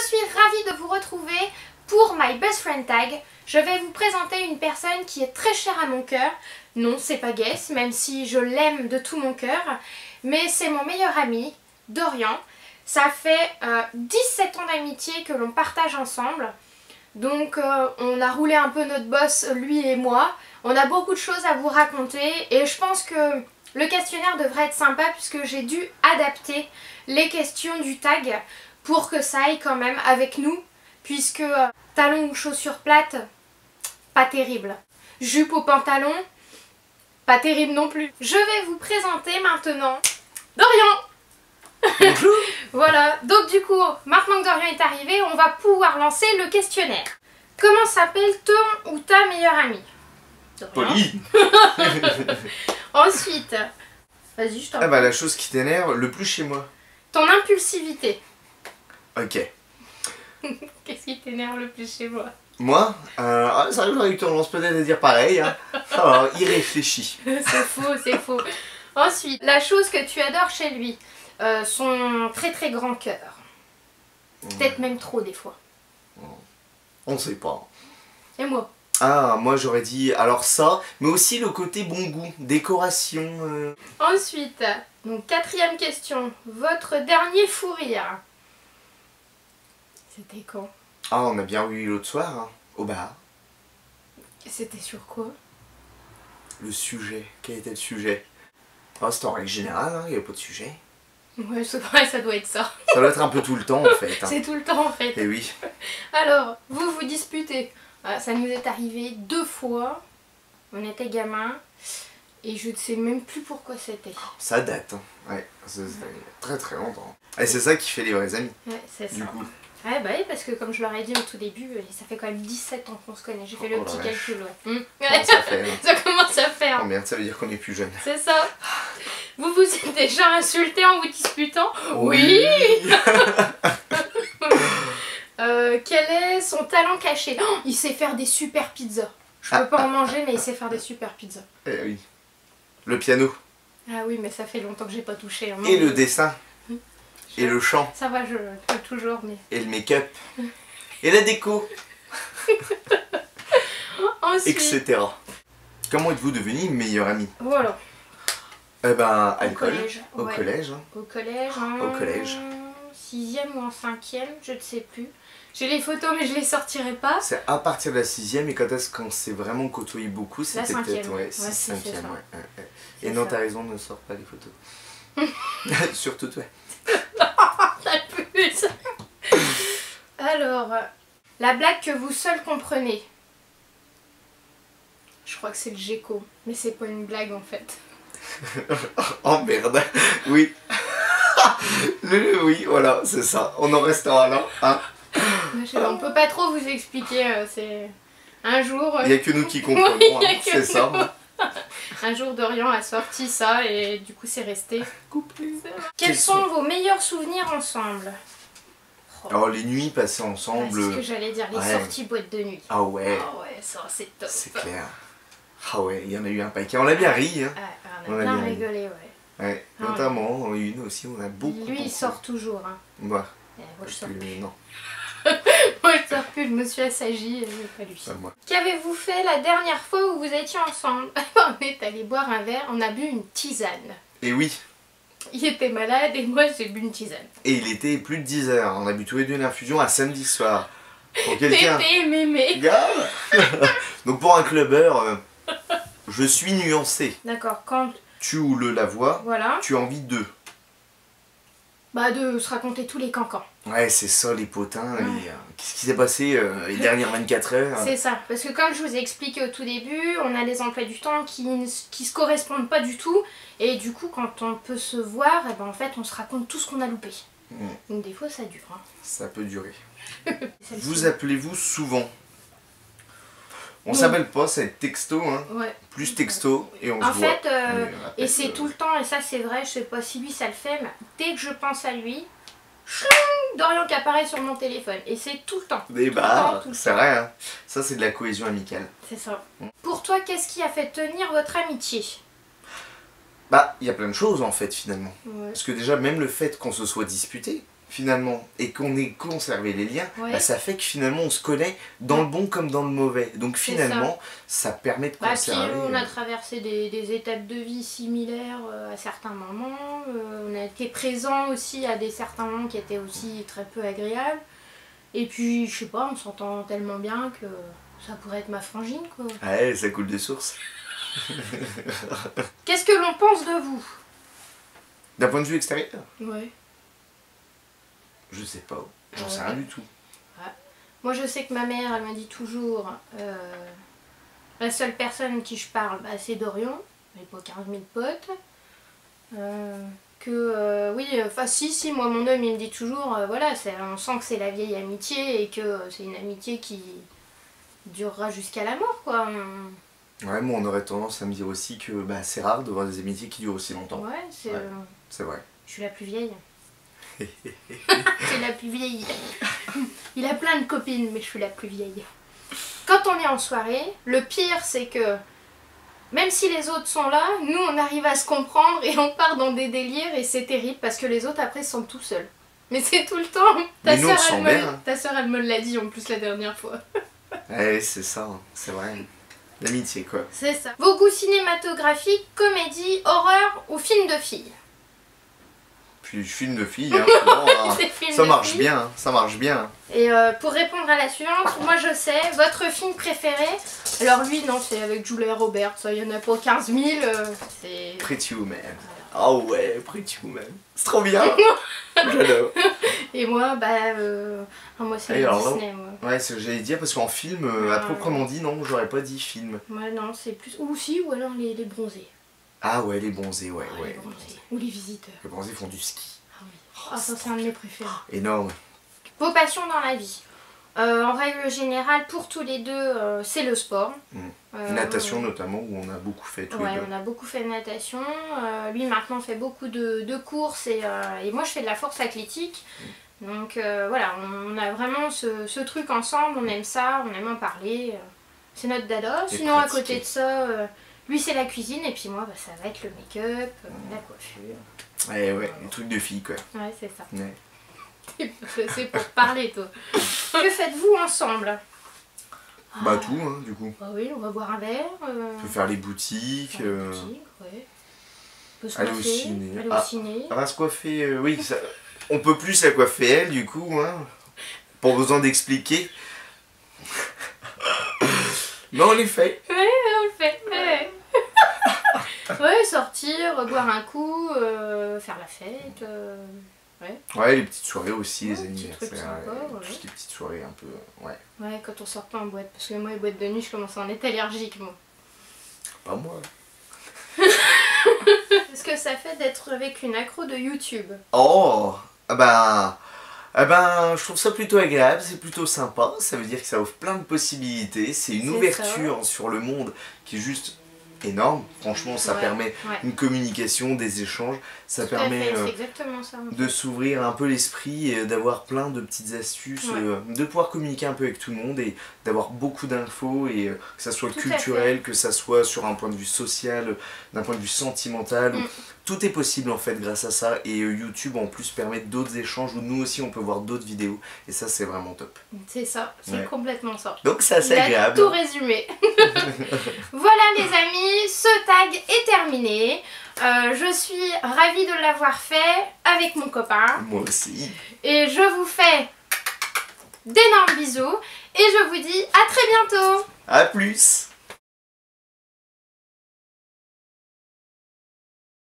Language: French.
suis ravie de vous retrouver pour My Best Friend Tag. Je vais vous présenter une personne qui est très chère à mon cœur. Non, c'est pas Guess, même si je l'aime de tout mon cœur. Mais c'est mon meilleur ami, Dorian. Ça fait 17 ans d'amitié que l'on partage ensemble. Donc on a roulé un peu notre boss, lui et moi. On a beaucoup de choses à vous raconter et je pense que le questionnaire devrait être sympa puisque j'ai dû adapter les questions du tag pour que ça aille quand même avec nous. Puisque talons ou chaussures plates, pas terrible. Jupe au pantalon, pas terrible non plus. Je vais vous présenter maintenant Dorian. Bonjour. Voilà, donc du coup, maintenant que Dorian est arrivé, on va pouvoir lancer le questionnaire. Comment s'appelle ton ou ta meilleure amie? Dorian. Poli. Ensuite, vas-y, je t'en prie. Ah bah la chose qui t'énerve le plus chez moi. Ton impulsivité. Ok. Qu'est-ce qui t'énerve le plus chez moi? Moi, ça j'aurais eu tendance peut-être à dire pareil. Hein. Alors, irréfléchi. C'est faux, c'est faux. Ensuite, la chose que tu adores chez lui. Son très très grand cœur. Peut-être même trop des fois. On sait pas. Et moi? Ah, moi j'aurais dit alors ça, mais aussi le côté bon goût, décoration. Ensuite, donc quatrième question. Votre dernier fou rire. C'était quand? Ah, on a bien eu l'autre soir, hein, au bar. C'était sur quoi? Le sujet, quel était le sujet? Ah, c'était en règle générale, hein, il n'y avait pas de sujet. Ouais, ça doit être ça. Ça doit être un peu tout le temps en fait. Hein. C'est tout le temps en fait. Et oui. Alors, vous vous disputez. Ça nous est arrivé 2 fois. On était gamins. Et je ne sais même plus pourquoi c'était. Ça date, hein. Ouais, ça fait très très longtemps. Et c'est ça qui fait les vrais amis. Ouais, c'est ça. Du coup. Ouais, bah oui, parce que comme je leur ai dit au tout début, ça fait quand même 17 ans qu'on se connaît. J'ai fait le Oh petit la calcul, ouais. Comment ça fait hein. Ça commence à faire. Oh merde, ça veut dire qu'on est plus jeune. C'est ça. Vous vous êtes déjà insulté en vous disputant? Oui. Quel est son talent caché? Oh, il sait faire des super pizzas. Je peux pas en manger, mais il sait faire des super pizzas. Eh oui. Le piano. Ah oui, mais ça fait longtemps que j'ai pas touché. Hein. Et le dessin. Et le chant. Ça va, je peux toujours, mais... Et le make-up. Et la déco. Ensuite... Etc. Comment êtes-vous devenu meilleur ami? Voilà. Eh ben, à Au l'école. collège. Au Ouais. collège. Hein. Au collège, Au collège. 6e ou en 5e, je ne sais plus. J'ai les photos, mais je les sortirai pas. C'est à partir de la 6e et quand est-ce qu'on s'est vraiment côtoyé beaucoup, c'était peut-être ouais, 6, ouais, c'est 5e. ça. Ouais. C'est Et non, ça. t'as raison, ne sors pas les photos. Surtout toi. Ça pue. Alors, la blague que vous seul comprenez. Je crois que c'est le gecko, mais c'est pas une blague en fait. Oh merde, oui. Oui, voilà, c'est ça. On en restera là. Hein. On peut pas trop vous expliquer, c'est... Un jour... Il n'y a que nous qui comprenons, Oui, y a hein, que c'est ça. Un jour, Dorian a sorti ça et du coup, c'est resté. Coupé. Quels sont vos meilleurs souvenirs ensemble? Alors, les nuits passées Ouais, ensemble. c'est ce que j'allais dire, les Ouais. sorties boîte de nuit. Ah ouais, Ah ouais, ça c'est top. c'est clair. Ah ouais, il y en a eu un paquet. On a bien ri. Hein. On a bien rigolé, ouais. Ouais, Ah notamment une aussi, on a beaucoup. Lui, il sort toujours. Hein. Moi, Moi, je sors plus. non, Moi, je sors plus, je me suis assagie, pas lui. pas moi. Qu'avez-vous fait la dernière fois où vous étiez ensemble? On est allé boire un verre, on a bu une tisane. Et oui, Il était malade et moi, j'ai bu une tisane. et il était plus de 10 heures. On a bu tous les deux une infusion à samedi soir. Pour quelqu'un. Tété, mémé. Grave. Donc pour un clubbeur, je suis nuancé. D'accord, quand... Tu ou le la voix, Voilà. tu as envie d'eux. Bah, de se raconter tous les cancans. Ouais, c'est ça les potins. Ouais. Et, qu'est-ce qui s'est passé les dernières 24 heures? C'est ça, parce que comme je vous ai expliqué au tout début, on a des emplois du temps qui se correspondent pas du tout. Et du coup, quand on peut se voir, et ben, en fait, on se raconte tout ce qu'on a loupé. Donc des fois, ça dure. Hein. Ça peut durer. Celle-ci. Vous appelez-vous souvent? On Oui. s'appelle pas, c'est texto, hein. Ouais. Plus texto, et on En se voit. fait, Mais, et c'est tout le temps, et ça c'est vrai, je sais pas si lui ça le fait, mais dès que je pense à lui, Dorian qui apparaît sur mon téléphone. Et c'est tout le temps. Des Tout le bars, temps, tout le c'est temps. vrai, hein. Ça c'est de la cohésion amicale. C'est ça. Pour toi, qu'est-ce qui a fait tenir votre amitié? Bah, il y a plein de choses en fait finalement. Ouais. Parce que déjà, même le fait qu'on se soit disputé, finalement, et qu'on ait conservé les liens, Ouais. bah, ça fait que finalement on se connaît dans le bon comme dans le mauvais. Donc C'est finalement, ça permet de Puis conserver. on a traversé des étapes de vie similaires à certains moments. On a été présents aussi à certains moments qui étaient aussi très peu agréables. Et puis, je sais pas, on s'entend tellement bien que ça pourrait être ma frangine, quoi. Ouais, ça coule de source. Qu'est-ce que l'on pense de vous? D'un point de vue extérieur, Ouais. je sais pas. J'en sais rien du tout. Moi, je sais que ma mère, elle me dit toujours la seule personne à qui je parle, bah, c'est Dorian. J'ai pas 15 000 potes. Oui, enfin si, moi mon homme il me dit toujours, voilà, on sent que c'est la vieille amitié et que c'est une amitié qui durera jusqu'à la mort, quoi. Ouais, moi on aurait tendance à me dire aussi que bah, c'est rare de voir des amitiés qui durent aussi longtemps. Ouais, c'est... Ouais. C'est vrai. Je suis la plus vieille. C'est la plus vieille. Il a plein de copines, mais je suis la plus vieille. Quand on est en soirée, le pire c'est que même si les autres sont là, nous on arrive à se comprendre et on part dans des délires et c'est terrible parce que les autres après sont tout seuls. Mais c'est tout le temps. Mais nous, on se sent bien. Ta soeur elle me l'a dit en plus la dernière fois. Ouais, c'est ça, c'est vrai. L'amitié quoi. C'est ça. Vos goûts cinématographiques, comédie, horreur ou film de filles? Puis film de filles, hein, souvent, hein. Des films Ça de marche filles. bien, hein, ça marche bien. Et pour répondre à la suivante, moi je sais, votre film préféré? Alors lui non, c'est avec Julia Roberts, ça y en a pas 15 000, c'est... Pretty Woman. Ah ouais, Pretty Woman. C'est trop bien. J'adore. Et moi, moi c'est Et alors, Disney, moi. Ouais, c'est ce que j'allais dire parce qu'en film, à proprement dit, non, j'aurais pas dit film. Moi non, c'est plus... Ou si, ou alors les bronzés. Ah ouais, les bronzés, ouais, Ah, ouais. les bronzés. Ou les visiteurs. Les bronzés font du ski. Ah oui. Ah ça c'est un de mes préférés. Énorme. Vos passions dans la vie? En règle générale, pour tous les deux, c'est le sport. Natation notamment, où on a beaucoup fait tous les Ouais, deux. on a beaucoup fait de natation. Lui maintenant fait beaucoup de courses et moi je fais de la force athlétique. Donc voilà, on a vraiment ce truc ensemble, on aime ça, on aime en parler. C'est notre dada. Et Sinon à pratiquer. côté de ça, lui c'est la cuisine et puis moi ça va être le make-up, la coiffure. Ouais, les trucs de filles quoi. Ouais, c'est ça. Ouais. C'est pour parler toi. Que faites-vous ensemble? Bah tout, hein, du coup. Bah oui, on va boire un verre. On peut faire les boutiques. Faire une boutique, ouais. On peut se Aller au coiffer, ciné. aller Ah. au ciné. On va se coiffer, oui, ça... on peut plus la coiffer elle du coup, hein. Pas besoin d'expliquer. Mais on les fait. Ouais, on le fait. Ouais. Ouais, sortir, boire un coup, faire la fête. Ouais. Ouais, les petites soirées aussi, Ouais, les petits trucs anniversaires, sympas, ouais. juste les petites soirées un peu, ouais. Ouais, quand on sort pas en boîte. Parce que moi, les boîtes de nuit, je commence à en être allergique, moi. Pas moi. Qu'est-ce que ça fait d'être avec une accro de YouTube? Oh, je trouve ça plutôt agréable, c'est plutôt sympa, ça veut dire que ça offre plein de possibilités, c'est une C'est ouverture sur le monde qui est juste énorme, franchement ça Ouais, permet ouais. une communication, des échanges, ça Tout à permet fait, c'est exactement ça. de s'ouvrir un peu l'esprit et d'avoir plein de petites astuces, Ouais. de pouvoir communiquer un peu avec tout le monde et d'avoir beaucoup d'infos et que ça soit Tout à culturel, que ça soit sur un point de vue social, d'un point de vue sentimental, tout est possible en fait grâce à ça et YouTube en plus permet d'autres échanges où nous aussi on peut voir d'autres vidéos et ça c'est vraiment top. C'est ça, c'est Ouais. complètement ça. Donc c'est assez Il a agréable. tout résumé. Voilà les amis, ce tag est terminé. Je suis ravie de l'avoir fait avec mon copain. Moi aussi. Et je vous fais d'énormes bisous. Et je vous dis à très bientôt. À plus.